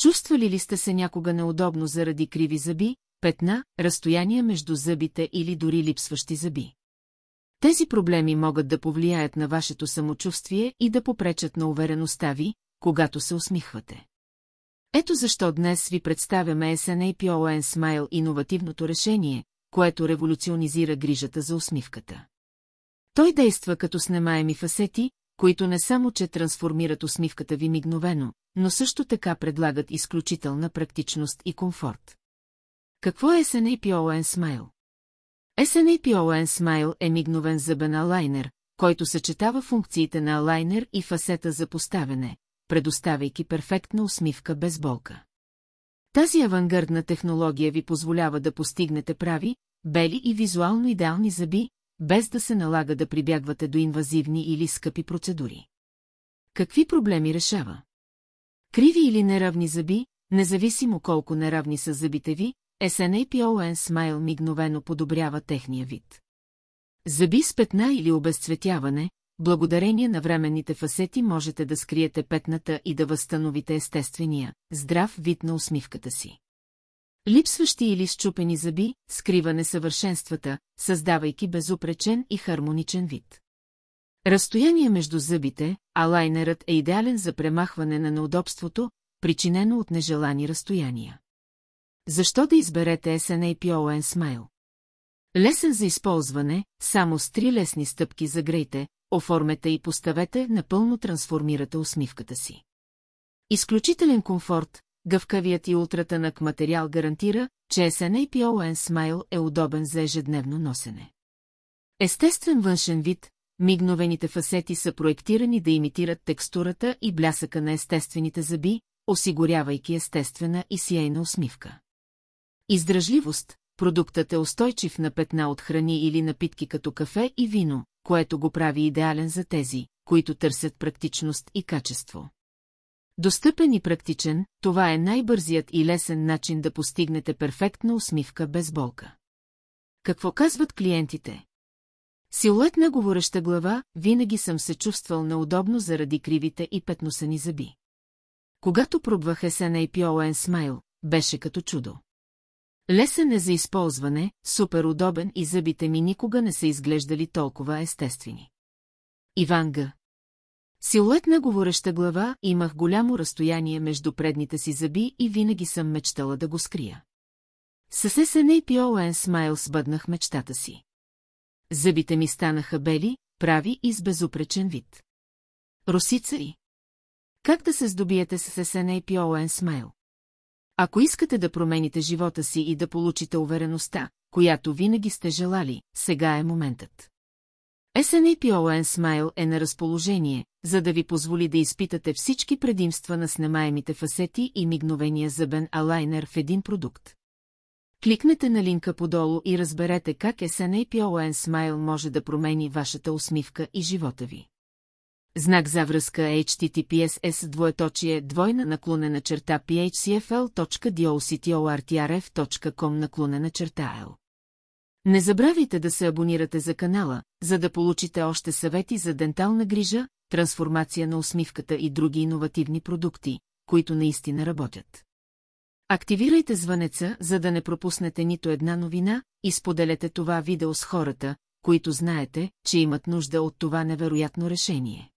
Чувствали ли сте се някога неудобно заради криви зъби, петна, разстояния между зъбите или дори липсващи зъби? Тези проблеми могат да повлияят на вашето самочувствие и да попречат на увереността ви, когато се усмихвате. Ето защо днес ви представяме SNAPON Smile, иновативното решение, което революционизира грижата за усмивката. Той действа като снемаеми фасети, които не само че трансформират усмивката ви мигновено, но също така предлагат изключителна практичност и комфорт. Какво е SNAPON Smile? SNAPON Smile е мигновен зъбен алайнер, който съчетава функциите на алайнер и фасета за поставяне, предоставяйки перфектна усмивка без болка. Тази авангардна технология ви позволява да постигнете прави, бели и визуално идеални зъби, без да се налага да прибягвате до инвазивни или скъпи процедури. Какви проблеми решава? Криви или неравни зъби, независимо колко неравни са зъбите ви, SNAPON Smile мигновено подобрява техния вид. Зъби с петна или обезцветяване, благодарение на временните фасети можете да скриете петната и да възстановите естествения, здрав вид на усмивката си. Липсващи или счупени зъби, скрива несъвършенствата, създавайки безупречен и хармоничен вид. Разстояние между зъбите, алайнерът е идеален за премахване на неудобството, причинено от нежелани разстояния. Защо да изберете SNAPON Smile? Лесен за използване, само с 3 лесни стъпки загрейте, оформете и поставете, напълно трансформирате усмивката си. Изключителен комфорт, гъвкавият и ултратънък материал гарантира, че SNAPON Smile е удобен за ежедневно носене. Естествен външен вид, мигновените фасети са проектирани да имитират текстурата и блясъка на естествените зъби, осигурявайки естествена и сияйна усмивка. Издръжливост, продуктът е устойчив на петна от храни или напитки като кафе и вино, което го прави идеален за тези, които търсят практичност и качество. Достъпен и практичен, това е най-бързият и лесен начин да постигнете перфектна усмивка без болка. Какво казват клиентите? Силуетна говореща глава, винаги съм се чувствал неудобно заради кривите и петносани зъби. Когато пробвах SNAPON Smile, беше като чудо. Лесен е за използване, супер удобен и зъбите ми никога не са изглеждали толкова естествени. Иван Г. Силуетна говореща глава, имах голямо разстояние между предните си зъби и винаги съм мечтала да го скрия. С SNAPON Smile сбъднах мечтата си. Зъбите ми станаха бели, прави и с безупречен вид. Росица и. Как да се здобиете с SNAPON Smile? Ако искате да промените живота си и да получите увереността, която винаги сте желали, сега е моментът. SNAPON Smile е на разположение, за да ви позволи да изпитате всички предимства на снемаемите фасети и мигновения зъбен алайнер в един продукт. Кликнете на линка подолу и разберете как SNAPON Smile може да промени вашата усмивка и живота ви. Знак за връзка https://phcfl.doctortrf.com/L. Не забравяйте да се абонирате за канала, за да получите още съвети за дентална грижа, трансформация на усмивката и други иновативни продукти, които наистина работят. Активирайте звънеца, за да не пропуснете нито една новина, и споделете това видео с хората, които знаете, че имат нужда от това невероятно решение.